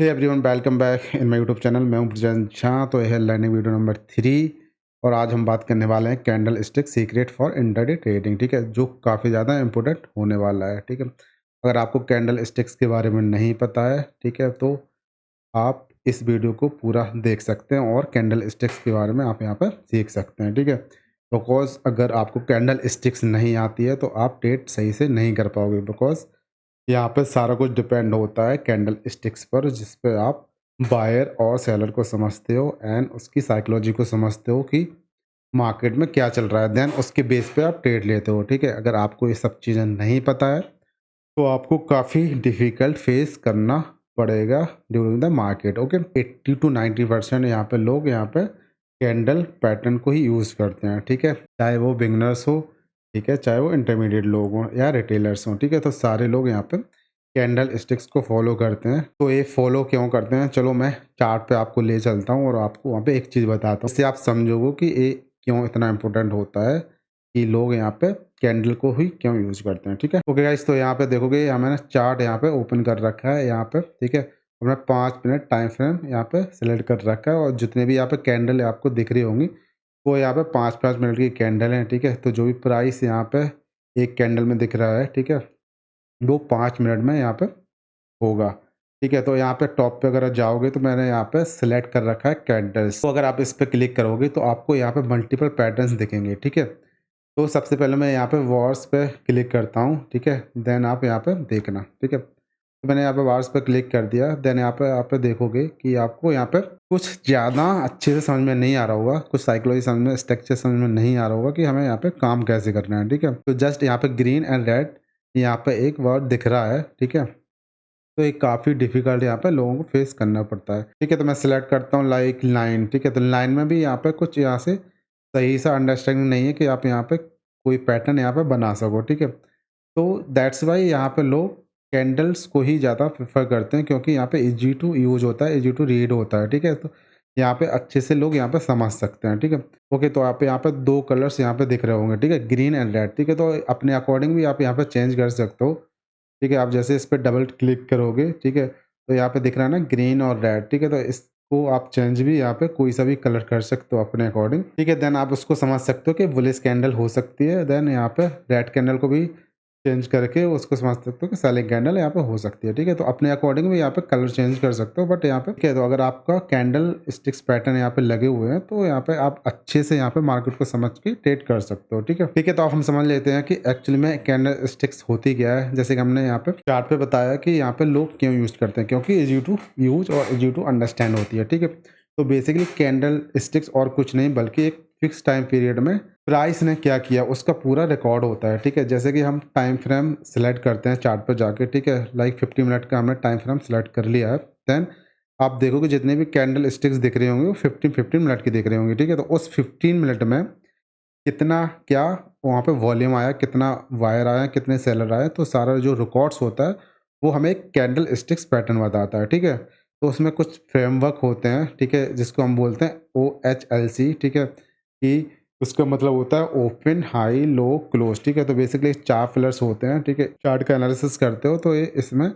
Hey everyone, welcome back in my YouTube channel. मैं हूं ब्रजेंद्र झा। तो यह है लर्निंग वीडियो नंबर 3 और आज हम बात करने वाले हैं candle stick secret for intraday trading. ठीक है, जो काफ़ी ज़्यादा इंपॉर्टेंट होने वाला है। ठीक है, अगर आपको कैंडल स्टिक्स के बारे में नहीं पता है, ठीक है, तो आप इस वीडियो को पूरा देख सकते हैं और कैंडल स्टिक्स के बारे में आप यहाँ पर सीख सकते हैं। ठीक है, बिकॉज अगर आपको कैंडल स्टिक्स नहीं आती है तो आप ट्रेड सही से नहीं कर पाओगे। बिकॉज यहाँ पे सारा कुछ डिपेंड होता है कैंडल स्टिक्स पर, जिस पे आप बायर और सेलर को समझते हो एंड उसकी साइकोलॉजी को समझते हो कि मार्केट में क्या चल रहा है। देन उसके बेस पे आप ट्रेड लेते हो। ठीक है, अगर आपको ये सब चीज़ें नहीं पता है तो आपको काफ़ी डिफ़िकल्ट फेस करना पड़ेगा during the market. Okay, 80 to 90% यहाँ पे लोग यहाँ पे कैंडल पैटर्न को ही यूज़ करते हैं। ठीक है, चाहे वो बिगनर्स हो, ठीक है, चाहे वो इंटरमीडिएट लोग हों या रिटेलर्स हों। ठीक है, तो सारे लोग यहाँ पे कैंडल स्टिक्स को फॉलो करते हैं। तो ये फॉलो क्यों करते हैं, चलो मैं चार्ट पे आपको ले चलता हूँ और आपको वहाँ पे एक चीज़ बताता हूँ, इससे आप समझोगे कि ये क्यों इतना इम्पोर्टेंट होता है कि लोग यहाँ पे कैंडल को ही क्यों यूज़ करते हैं। ठीक है, ओके गाइस, तो यहाँ पे देखोगे मैंने चार्ट यहाँ पे ओपन कर रखा है यहाँ पे। ठीक है, हमने 5 मिनट टाइम फ्रेम यहाँ पे सिलेक्ट कर रखा है और जितने भी यहाँ पे कैंडल आपको दिख रही होंगी वो यहाँ पे 5-5 मिनट की कैंडल है। ठीक है, तो जो भी प्राइस यहाँ पे एक कैंडल में दिख रहा है, ठीक है, वो 5 मिनट में यहाँ पे होगा। ठीक है, तो यहाँ पे टॉप पे अगर जाओगे तो मैंने यहाँ पे सिलेक्ट कर रखा है कैंडल्स। तो अगर आप इस पे क्लिक करोगे तो आपको यहाँ पे मल्टीपल पैटर्न्स दिखेंगे। ठीक है, तो सबसे पहले मैं यहाँ पे वॉर्स पे क्लिक करता हूँ। ठीक है, देन आप यहाँ पे देखना। ठीक है, तो मैंने यहाँ पे वॉर्स पे क्लिक कर दिया। देन यहाँ पे आप देखोगे कि आपको यहाँ पे कुछ ज़्यादा अच्छे से समझ में नहीं आ रहा होगा, कुछ साइकोलॉजी समझ में, स्ट्रक्चर समझ में नहीं आ रहा होगा कि हमें यहाँ पे काम कैसे करना है। ठीक है, तो जस्ट यहाँ पे ग्रीन एंड रेड यहाँ पे एक वर्ड दिख रहा है। ठीक है, तो ये काफ़ी डिफ़िकल्ट यहाँ पे लोगों को फेस करना पड़ता है। ठीक है, तो मैं सिलेक्ट करता हूँ लाइक लाइन। ठीक है, तो लाइन में भी यहाँ पे कुछ यहाँ से सही सा अंडरस्टैंडिंग नहीं है कि आप यहाँ पे कोई पैटर्न यहाँ पे बना सको। ठीक है, तो दैट्स वाई यहाँ पे लोग कैंडल्स को ही ज़्यादा प्रेफर करते हैं, क्योंकि यहाँ पे इजी टू यूज होता है, इजी टू रीड होता है। ठीक है, तो यहाँ पे अच्छे से लोग यहाँ पे समझ सकते हैं। ठीक है, ओके, तो आप यहाँ पे 2 कलर्स यहाँ पे दिख रहे होंगे। ठीक है, ग्रीन एंड रेड। ठीक है, तो अपने अकॉर्डिंग भी आप यहाँ पे चेंज कर सकते हो। ठीक है, आप जैसे इस पे डबल क्लिक करोगे, ठीक है, तो यहाँ पे दिख रहा है ना ग्रीन और रेड। ठीक है, तो इसको आप चेंज भी यहाँ पे कोई सा भी कलर कर सकते हो अपने अकॉर्डिंग। ठीक है, देन आप उसको समझ सकते हो कि बुलिश कैंडल हो सकती है। देन यहाँ पे रेड कैंडल को भी चेंज करके उसको समझ सकते हो कि सेलिंग कैंडल यहाँ पे हो सकती है। ठीक है, तो अपने अकॉर्डिंग भी यहाँ पे कलर चेंज कर सकते हो। बट यहाँ पे ठीक है, तो अगर आपका कैंडल स्टिक्स पैटर्न यहाँ पे लगे हुए हैं तो यहाँ पे आप अच्छे से यहाँ पे मार्केट को समझ के ट्रेड कर सकते हो। ठीक है, ठीक है, तो आप हम समझ लेते हैं कि एक्चुअली में कैंडल स्टिक्स होती क्या है। जैसे कि हमने यहाँ पे चार्ट पे बताया कि यहाँ पे लोग क्यों यूज करते हैं, क्योंकि इजी टू यूज और इजी टू अंडरस्टैंड होती है। ठीक है, तो बेसिकली कैंडल स्टिक्स और कुछ नहीं बल्कि एक फिक्स टाइम पीरियड में प्राइस ने क्या किया उसका पूरा रिकॉर्ड होता है। ठीक है, जैसे कि हम टाइम फ्रेम सेलेक्ट करते हैं चार्ट पर जाके। ठीक है, लाइक 50 मिनट का हमने टाइम फ्रेम सेलेक्ट कर लिया है। देन आप देखोगे जितने भी कैंडल स्टिक्स दिख रहे होंगे वो 15-15 मिनट की दिख रहे होंगे। ठीक है, तो उस 15 मिनट में कितना क्या वहाँ पे वॉल्यूम आया, कितना वायर आया, कितने सेलर आए, तो सारा जो रिकॉर्ड्स होता है वो हमें एक कैंडल स्टिक्स पैटर्न बताता है। ठीक है, तो उसमें कुछ फ्रेमवर्क होते हैं। ठीक है, जिसको हम बोलते हैं OHLC। ठीक है, कि उसका मतलब होता है ओपन, हाई, लो, क्लोज। ठीक है, तो बेसिकली 4 पिलर्स होते हैं। ठीक है, चार्ट का एनालिसिस करते हो तो ये इसमें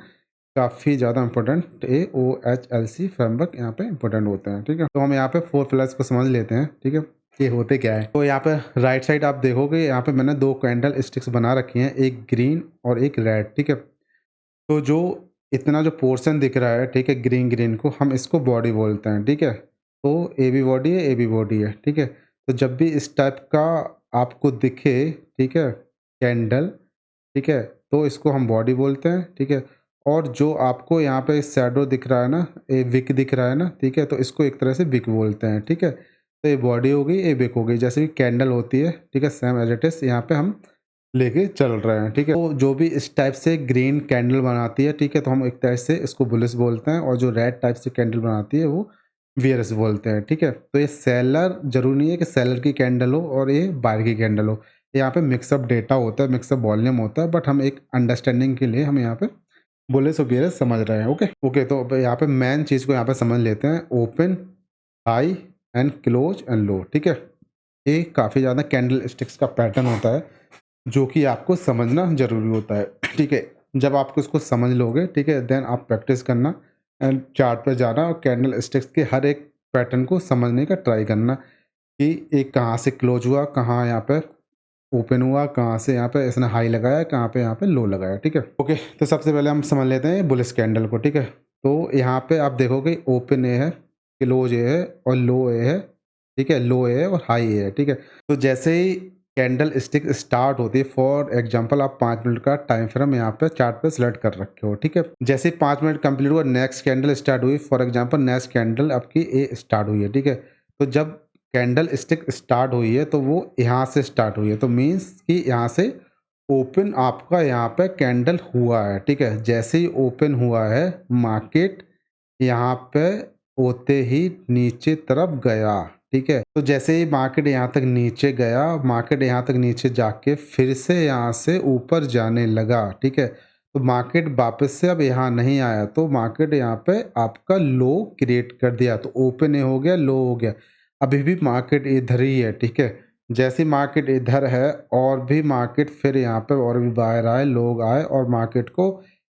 काफ़ी ज़्यादा इंपॉर्टेंट OHLC फ्रेमवर्क यहाँ पे इंपॉर्टेंट होते हैं। ठीक है, तो हम यहाँ पे 4 पिलर्स को समझ लेते हैं। ठीक है, ये होते क्या है, तो यहाँ पे राइट साइड आप देखोगे यहाँ पे मैंने 2 कैंडल स्टिक्स बना रखी हैं, एक ग्रीन और एक रेड। ठीक है, तो जो इतना जो पोर्शन दिख रहा है, ठीक है, ग्रीन ग्रीन को हम इसको बॉडी बोलते हैं। ठीक है, तो ए बी बॉडी है, ए बी बॉडी है। ठीक है, तो जब भी इस टाइप का आपको दिखे, ठीक है, कैंडल, ठीक है, तो इसको हम बॉडी बोलते हैं। ठीक है, और जो आपको यहाँ पे शैडो दिख रहा है ना, ये विक दिख रहा है ना, ठीक है, तो इसको एक तरह से विक बोलते हैं। ठीक है, तो ये बॉडी हो गई, ये विक हो गई, जैसे कि कैंडल होती है। ठीक है, सेम एज इट इज यहाँ पे हम लेके चल रहे हैं। ठीक है, तो जो भी इस टाइप से ग्रीन कैंडल बनाती है, ठीक है, तो हम एक तरह से इसको बुलिश बोलते हैं, और जो रेड टाइप से कैंडल बनाती है वो वियर्स बोलते हैं। ठीक है, तो ये सेलर जरूरी नहीं है कि सेलर की कैंडल हो और ये बायर की कैंडल हो, यहाँ पे मिक्सअप डेटा होता है, मिक्सअप वॉल्यूम होता है, बट हम एक अंडरस्टैंडिंग के लिए हम यहाँ पे बुलिश और बियर्स समझ रहे हैं। ओके ओके, तो अब यहाँ पे मेन चीज़ को यहाँ पे समझ लेते हैं, open, high and close and low. ठीक है, ये काफ़ी ज़्यादा कैंडल स्टिक्स का पैटर्न होता है जो कि आपको समझना ज़रूरी होता है। ठीक है, जब आपको इसको समझ लोगे, ठीक है, देन आप प्रैक्टिस करना, एंड चार्ट पे जाना और कैंडल स्टिक्स के हर एक पैटर्न को समझने का ट्राई करना कि एक कहाँ से क्लोज हुआ, कहाँ यहाँ पे ओपन हुआ, कहाँ से यहाँ पे इसने हाई लगाया, कहाँ पे यहाँ पे लो लगाया, ठीक है। ओके, तो सबसे पहले हम समझ लेते हैं बुलिश कैंडल को, ठीक है। तो यहाँ पे आप देखोगे ओपन ए है, क्लोज ए है और लो ए है, ठीक है। लो ए है और हाई ए है, ठीक है। तो जैसे ही कैंडल स्टिक स्टार्ट होती है, फॉर एग्जांपल आप 5 मिनट का टाइम फ्रेम यहाँ पे चार्ट पे सिलेक्ट कर रखे हो, ठीक है। जैसे ही 5 मिनट कंप्लीट हुआ, नेक्स्ट कैंडल स्टार्ट हुई, फॉर एग्जांपल नेक्स्ट कैंडल आपकी ए स्टार्ट हुई है, ठीक है। तो जब कैंडल स्टिक स्टार्ट हुई है तो वो यहाँ से स्टार्ट हुई है, तो मीन्स कि यहाँ से ओपन आपका यहाँ पे कैंडल हुआ है, ठीक है। जैसे ही ओपन हुआ है मार्केट यहाँ पे होते ही नीचे तरफ गया, ठीक है। तो जैसे ही मार्केट यहाँ तक नीचे गया, मार्केट यहाँ तक नीचे जाके फिर से यहाँ से ऊपर जाने लगा, ठीक है। तो मार्केट वापस से अब यहाँ नहीं आया, तो मार्केट यहाँ पे आपका लो क्रिएट कर दिया, तो ओपन ए हो गया, लो हो गया। अभी भी मार्केट इधर ही है, ठीक है। जैसे मार्केट इधर है और भी मार्केट फिर यहाँ पे और भी बाहर आए, लोग आए और मार्केट को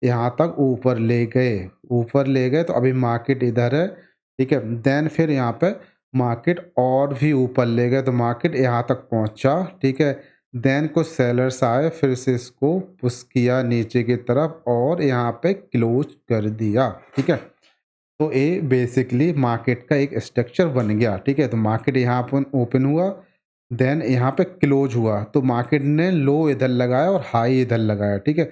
यहाँ तक ऊपर ले गए, ऊपर ले गए, तो अभी मार्केट इधर है, ठीक है। देन फिर यहाँ पे मार्केट और भी ऊपर ले गए, तो मार्केट यहाँ तक पहुँचा, ठीक है। देन कुछ सेलर्स आए, फिर से इसको पुश किया नीचे की तरफ और यहाँ पे क्लोज कर दिया, ठीक है। तो ये बेसिकली मार्केट का एक स्ट्रक्चर बन गया, ठीक है। तो मार्केट यहाँ पर ओपन हुआ, देन यहाँ पे क्लोज हुआ, तो मार्केट ने लो इधर लगाया और हाई इधर लगाया, ठीक है।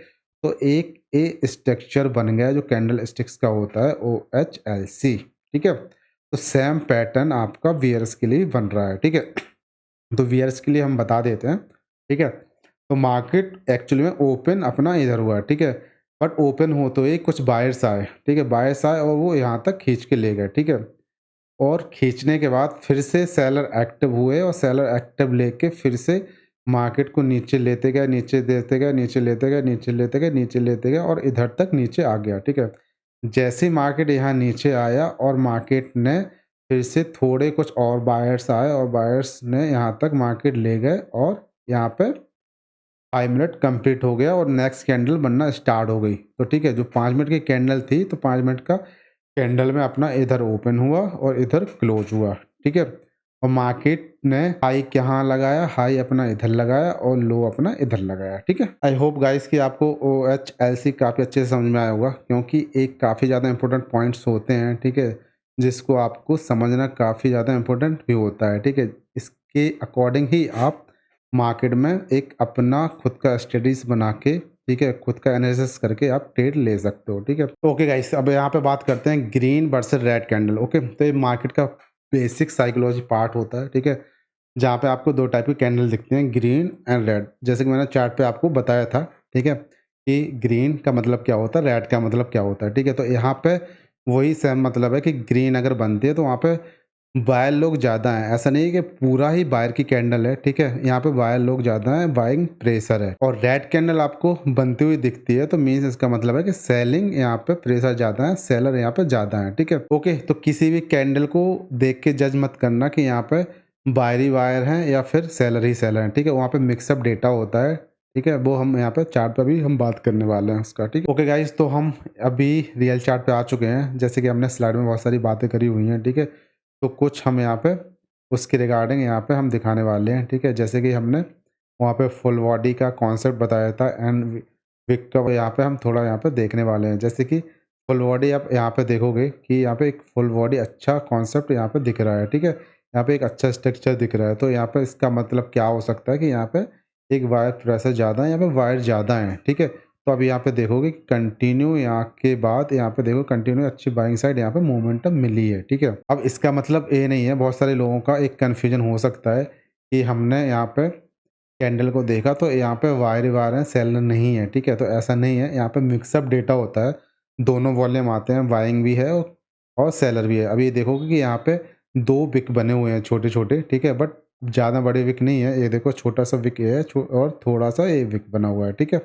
तो एक ए स्ट्रक्चर बन गया जो कैंडल स्टिक्स का होता है, OHLC, ठीक है। तो सेम पैटर्न आपका वियर्स के लिए बन रहा है, ठीक है। तो वियर्स के लिए हम बता देते हैं, ठीक है। तो मार्केट एक्चुअली में ओपन अपना इधर हुआ, ठीक है। बट ओपन हो तो ये कुछ बायर्स आए, ठीक है। बायर्स आए और वो यहाँ तक खींच के ले गए, ठीक है। और खींचने के बाद फिर से सेलर एक्टिव हुए और सेलर एक्टिव लेके फिर से मार्केट को नीचे लेते गए, नीचे देते गए, नीचे लेते गए, नीचे लेते गए, नीचे लेते गए और इधर तक नीचे आ गया, ठीक है। जैसे ही मार्केट यहाँ नीचे आया और मार्केट ने फिर से थोड़े कुछ और बायर्स आए और बायर्स ने यहाँ तक मार्केट ले गए और यहाँ पे 5 मिनट कंप्लीट हो गया और नेक्स्ट कैंडल बनना स्टार्ट हो गई। तो ठीक है, जो 5 मिनट की कैंडल थी तो 5 मिनट का कैंडल में अपना इधर ओपन हुआ और इधर क्लोज हुआ, ठीक है। और मार्केट ने हाई कहाँ लगाया, हाई अपना इधर लगाया और लो अपना इधर लगाया, ठीक है। आई होप गाइस कि आपको OHLC काफ़ी अच्छे से समझ में आया होगा, क्योंकि एक काफ़ी ज़्यादा इंपॉर्टेंट पॉइंट्स होते हैं, ठीक है, जिसको आपको समझना काफ़ी ज़्यादा इंपॉर्टेंट भी होता है, ठीक है। इसके अकॉर्डिंग ही आप मार्केट में एक अपना खुद का स्टडीज बना के, ठीक है, खुद का एनालिसिस करके आप ट्रेड ले सकते हो, ठीक है। ओके गाइस, अब यहाँ पे बात करते हैं green versus red candle. Okay, तो ये मार्केट का बेसिक साइकोलॉजी पार्ट होता है, ठीक है, जहाँ पे आपको दो टाइप की कैंडल दिखते हैं, ग्रीन एंड रेड। जैसे कि मैंने चार्ट पे आपको बताया था, ठीक है, कि ग्रीन का मतलब क्या होता है, रेड का मतलब क्या होता है, ठीक है। तो यहाँ पे वही सेम मतलब है कि ग्रीन अगर बनती है तो वहाँ पे बायर लोग ज़्यादा हैं, ऐसा नहीं है कि पूरा ही बायर की कैंडल है, ठीक है। यहाँ पे बायर लोग ज़्यादा हैं, बाइंग प्रेशर है। और रेड कैंडल आपको बनती हुई दिखती है तो मीन्स इसका मतलब है कि सेलिंग यहाँ पे प्रेशर ज़्यादा है, सेलर यहाँ पे ज़्यादा है, ठीक है। ओके, तो किसी भी कैंडल को देख के जज मत करना कि यहाँ पे बायर ही बायर हैं या फिर सेलर ही सेलर हैं, ठीक है। वहाँ पे मिक्सअप डेटा होता है, ठीक है, वो हम यहाँ पे चार्ट पे भी हम बात करने वाले हैं उसका, ठीक है। ओके गाइज, तो हम अभी रियल चार्ट पे आ चुके हैं, जैसे कि हमने स्लाइड में बहुत सारी बातें करी हुई हैं, ठीक है। तो कुछ हम यहाँ पे उसके रिगार्डिंग यहाँ पे हम दिखाने वाले हैं, ठीक है। जैसे कि हमने वहाँ पे फुल बॉडी का कॉन्सेप्ट बताया था एंड विक का यहाँ पे हम थोड़ा यहाँ पे देखने वाले हैं। जैसे कि फुल बॉडी आप यहाँ पे देखोगे कि यहाँ पे एक फुल बॉडी अच्छा कॉन्सेप्ट यहाँ पे दिख रहा है, ठीक है। यहाँ पे एक अच्छा स्ट्रक्चर दिख रहा है, तो यहाँ पे इसका मतलब क्या हो सकता है कि यहाँ पे एक वायर प्रेशर ज़्यादा है, यहाँ पे वायर ज़्यादा है, ठीक है। तो अब यहाँ पे देखोगे कंटिन्यू, यहाँ के बाद यहाँ पे देखो कंटिन्यू अच्छी बाइंग साइड यहाँ पे मोमेंटम मिली है, ठीक है। अब इसका मतलब ये नहीं है, बहुत सारे लोगों का एक कन्फ्यूजन हो सकता है कि हमने यहाँ पे कैंडल को देखा तो यहाँ पे वायर ही वायर है, सेलर नहीं है, ठीक है। तो ऐसा नहीं है, यहाँ पे मिक्सअप डेटा होता है, दोनों वॉल्यूम आते हैं, बाइंग भी है और सेलर भी है। अभी ये देखोगे कि यहाँ पे 2 विक बने हुए हैं छोटे छोटे, ठीक है, बट ज़्यादा बड़े विक नहीं है। ये देखो छोटा सा विक ये है और थोड़ा सा ये विक बना हुआ है, ठीक है।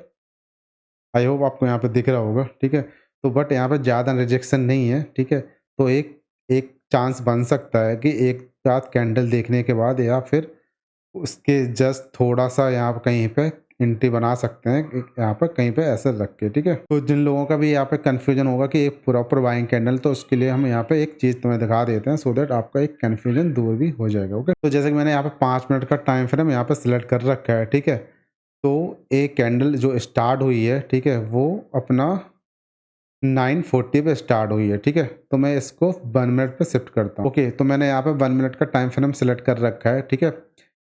आई होप आपको यहाँ पे दिख रहा होगा, ठीक है। तो बट यहाँ पे ज़्यादा रिजेक्शन नहीं है, ठीक है। तो एक एक चांस बन सकता है कि एक साथ कैंडल देखने के बाद या फिर उसके जस्ट थोड़ा सा यहाँ पे कहीं पे एंट्री बना सकते हैं यहाँ पर कहीं पे ऐसे रख के, ठीक है। तो जिन लोगों का भी यहाँ पे कन्फ्यूजन होगा कि एक प्रॉपर बाइंग कैंडल, तो उसके लिए हम यहाँ पे एक चीज़ तुम्हें दिखा देते हैं, सो दैट आपका एक कन्फ्यूजन दूर भी हो जाएगा। ओके, तो जैसे कि मैंने यहाँ पे 5 मिनट का टाइम फ्रेम यहाँ पे सिलेक्ट कर रखा है, ठीक है। तो एक कैंडल जो स्टार्ट हुई है, ठीक है, वो अपना 9:40 पे स्टार्ट हुई है, ठीक है। तो मैं इसको 1 मिनट पे शिफ्ट करता हूँ। ओके, तो मैंने यहाँ पे 1 मिनट का टाइम फ्रेम सेलेक्ट कर रखा है, ठीक है।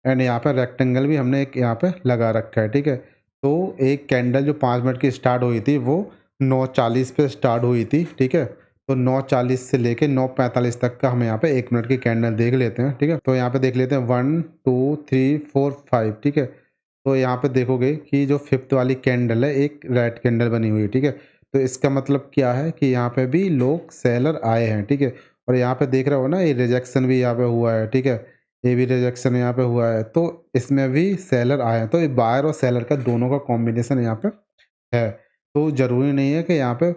एंड यहाँ पे रेक्टेंगल भी हमने एक यहाँ पे लगा रखा है, ठीक है। तो एक कैंडल जो 5 मिनट की स्टार्ट हुई थी वो 9:40 पे स्टार्ट हुई थी, ठीक है। तो 9:40 से लेके 9:45 तक का हम यहाँ पे 1 मिनट की कैंडल देख लेते हैं, ठीक है। तो यहाँ पे देख लेते हैं 1 2 3 4 5, ठीक है। तो यहाँ पे देखोगे कि जो फिफ्थ वाली कैंडल है एक रेड कैंडल बनी हुई है, ठीक है। तो इसका मतलब क्या है कि यहाँ पे भी लोग सेलर आए हैं, ठीक है। और यहाँ पे देख रहे हो ना, ये रिजेक्शन भी यहाँ पे हुआ है, ठीक है। ये भी रिजेक्शन यहाँ पे हुआ है, तो इसमें भी सेलर आए हैं। तो ये बायर और सेलर का दोनों का कॉम्बिनेशन यहाँ पे है। तो ज़रूरी नहीं है कि यहाँ पे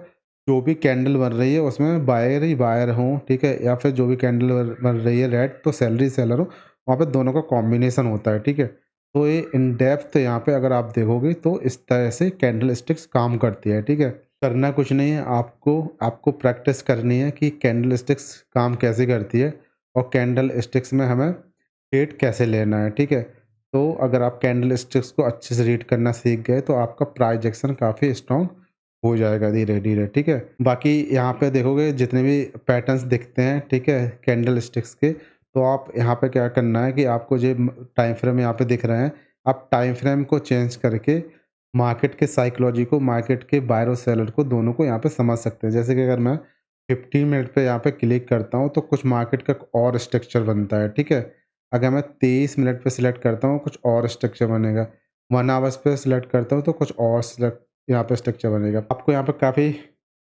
जो भी कैंडल बन रही है उसमें बायर ही बायर हों, ठीक है। या फिर जो भी कैंडल बन रही है रेड, तो सेलर ही सेलर हो, वहाँ पे दोनों का कॉम्बिनेशन होता है, ठीक है। तो ये इन डेप्थ यहाँ पे अगर आप देखोगे तो इस तरह से कैंडल स्टिक्स काम करती है, ठीक है। करना कुछ नहीं है, आपको आपको प्रैक्टिस करनी है कि कैंडल स्टिक्स काम कैसे करती है और कैंडल स्टिक्स में हमें रेट कैसे लेना है, ठीक है। तो अगर आप कैंडल स्टिक्स को अच्छे से रीड करना सीख गए तो आपका प्राइस एक्शन काफ़ी स्ट्रॉन्ग हो जाएगा धीरे-धीरे, ठीक है। बाकी यहाँ पे देखोगे जितने भी पैटर्न्स दिखते हैं, ठीक है, कैंडल स्टिक्स के, तो आप यहाँ पे क्या करना है कि आपको जो टाइम फ्रेम यहाँ पे दिख रहे हैं, आप टाइम फ्रेम को चेंज करके मार्केट के साइकोलॉजी को, मार्केट के बायर और सेलर को, दोनों को यहाँ पे समझ सकते हैं। जैसे कि अगर मैं 15 मिनट पे यहाँ पे क्लिक करता हूँ तो कुछ मार्केट का और स्ट्रक्चर बनता है, ठीक है। अगर मैं 23 मिनट पे सिलेक्ट करता हूँ कुछ और स्ट्रक्चर बनेगा। 1 आवर्स पे सिलेक्ट करता हूँ तो कुछ और यहाँ पे स्ट्रक्चर बनेगा। आपको यहाँ पे काफ़ी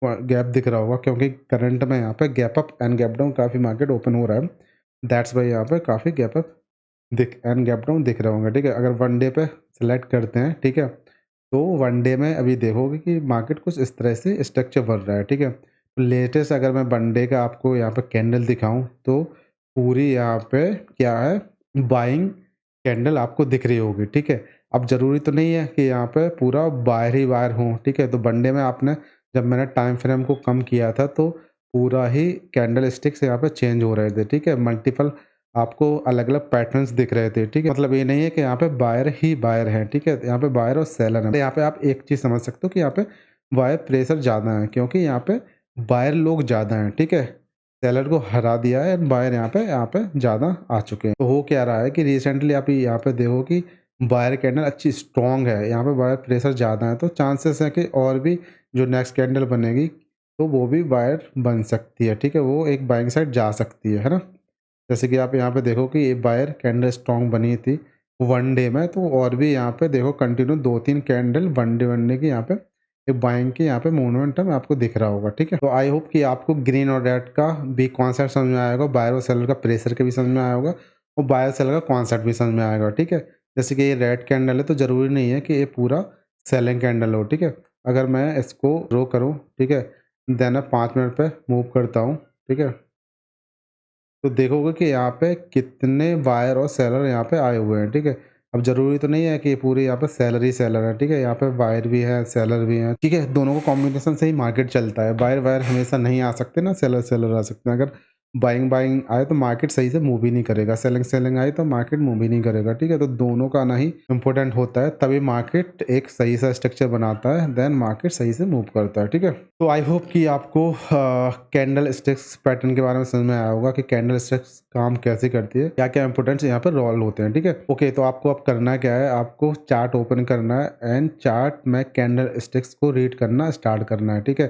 गैप दिख रहा होगा क्योंकि करंट में यहाँ पे gap up and gap down काफ़ी मार्केट ओपन हो रहा है। दैट्स वाई यहाँ पे काफ़ी गैप अप दिख एंड गैप डाउन दिख रहे होंगे, ठीक है। अगर वन डे पे सेलेक्ट करते हैं, ठीक है, तो वन डे में अभी देखोगे कि मार्केट कुछ इस तरह से स्ट्रक्चर बन रहा है, ठीक है। लेटेस्ट अगर मैं वन डे का आपको यहाँ पे कैंडल दिखाऊं तो पूरी यहाँ पे क्या है, बाइंग कैंडल आपको दिख रही होगी, ठीक है। अब ज़रूरी तो नहीं है कि यहाँ पे पूरा बायर ही बायर हो, ठीक है। तो वन डे में आपने, जब मैंने टाइम फ्रेम को कम किया था तो पूरा ही कैंडल स्टिक्स यहाँ पे चेंज हो रहे थे, ठीक है। मल्टीपल आपको अलग-अलग पैटर्न्स दिख रहे थे, ठीक है। मतलब ये नहीं है कि यहाँ पे बायर ही बायर हैं, ठीक है। यहाँ पे बायर और सेलर हैं। यहाँ पे आप एक चीज़ समझ सकते हो कि यहाँ पे बायर प्रेशर ज़्यादा है क्योंकि यहाँ पे बायर लोग ज़्यादा हैं, ठीक है। सेलर को हरा दिया है एंड बायर यहाँ पे ज़्यादा आ चुके हैं। तो हो क्या रहा है कि रिसेंटली आप यहाँ पे देखो कि बायर कैंडल अच्छी स्ट्रॉन्ग है, यहाँ पे बायर प्रेशर ज़्यादा है, तो चांसेस है कि और भी जो नेक्स्ट कैंडल बनेगी तो वो भी बायर बन सकती है, ठीक है। वो एक बाइंग साइड जा सकती है ना। जैसे कि आप यहाँ पे देखो कि ये बायर कैंडल स्ट्रॉन्ग बनी थी वन डे में, तो और भी यहाँ पे देखो कंटिन्यू 2-3 कैंडल वन डे की यहाँ पे ये बाइंग की यहाँ पे मोमेंटम आपको दिख रहा होगा, ठीक है। तो आई होप कि आपको ग्रीन और रेड का भी कॉन्सेप्ट समझ में आया होगा, बायर और सेलर का प्रेशर के भी समझ में आया होगा और बायर सेलर का कॉन्सेप्ट भी समझ में आएगा, ठीक है। जैसे कि ये रेड कैंडल है तो ज़रूरी नहीं है कि ये पूरा सेलिंग कैंडल हो, ठीक है। अगर मैं इसको ड्रॉ करूँ, ठीक है, देन मैं 5 मिनट पे मूव करता हूँ, ठीक है, तो देखोगे कि यहाँ पे कितने बायर और सेलर यहाँ पे आए हुए हैं, ठीक है। अब ज़रूरी तो नहीं है कि पूरे यहाँ पे सेलर ही सेलर है, ठीक है। यहाँ पे बायर भी है, सेलर भी है, ठीक है। दोनों को कॉम्बिनेशन से ही मार्केट चलता है। बायर वायर हमेशा नहीं आ सकते ना, सेलर सेलर आ सकते हैं। अगर बाइंग बाइंग आए तो मार्केट सही से मूव ही नहीं करेगा, सेलिंग सेलिंग आए तो मार्केट मूव ही नहीं करेगा, ठीक है। तो दोनों का आना ही इंपॉर्टेंट होता है, तभी मार्केट एक सही सा स्ट्रक्चर बनाता है, देन मार्केट सही से मूव करता है, ठीक है। तो आई होप कि आपको कैंडल स्टिक्स पैटर्न के बारे में समझ में आया होगा कि कैंडल स्टिक्स काम कैसे करती है, क्या क्या इंपोर्टेंट्स यहाँ पर रोल होते हैं, ठीक है। ओके, तो आपको अब करना क्या है, आपको चार्ट ओपन करना है एंड चार्ट में कैंडल स्टिक्स को रीड करना स्टार्ट करना है, ठीक है।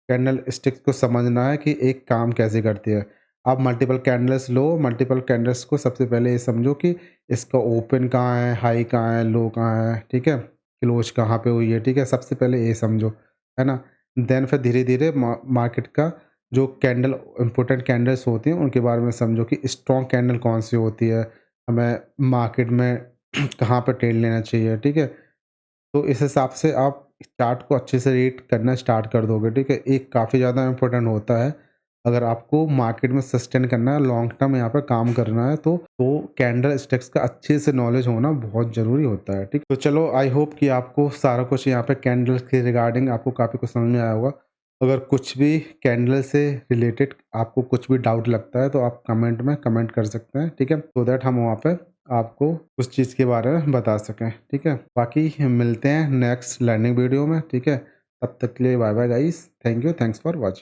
कैंडल स्टिक्स को समझना है कि एक काम कैसे करती है। आप मल्टीपल कैंडल्स लो, मल्टीपल कैंडल्स को सबसे पहले ये समझो कि इसका ओपन कहाँ है, हाई कहाँ है, लो कहाँ है, ठीक है, क्लोज कहाँ पे हुई है, ठीक है। सबसे पहले ये समझो, है ना। देन फिर धीरे-धीरे मार्केट का जो कैंडल इम्पोर्टेंट कैंडल्स होती हैं उनके बारे में समझो कि स्ट्रॉन्ग कैंडल कौन-सी होती है, हमें मार्केट में कहाँ पे ट्रेड लेना चाहिए, ठीक है। तो इस हिसाब से आप चार्ट को अच्छे से रीड करना स्टार्ट कर दोगे, ठीक है। एक काफ़ी ज़्यादा इम्पोर्टेंट होता है अगर आपको मार्केट में सस्टेन करना है, लॉन्ग टर्म यहाँ पे काम करना है, तो कैंडल स्टिक्स का अच्छे से नॉलेज होना बहुत ज़रूरी होता है, ठीक। तो चलो, आई होप कि आपको सारा कुछ यहाँ पे कैंडल्स के रिगार्डिंग आपको काफ़ी कुछ समझ में आया होगा। अगर कुछ भी कैंडल से रिलेटेड आपको कुछ भी डाउट लगता है तो आप कमेंट में कमेंट कर सकते हैं, ठीक है? सो दैट हम वहाँ पे आपको उस चीज़ के बारे में बता सकें, ठीक है? बाकी मिलते हैं नेक्स्ट लर्निंग वीडियो में, ठीक है? तब तक के लिए bye bye guys. Thank you, thanks for watching.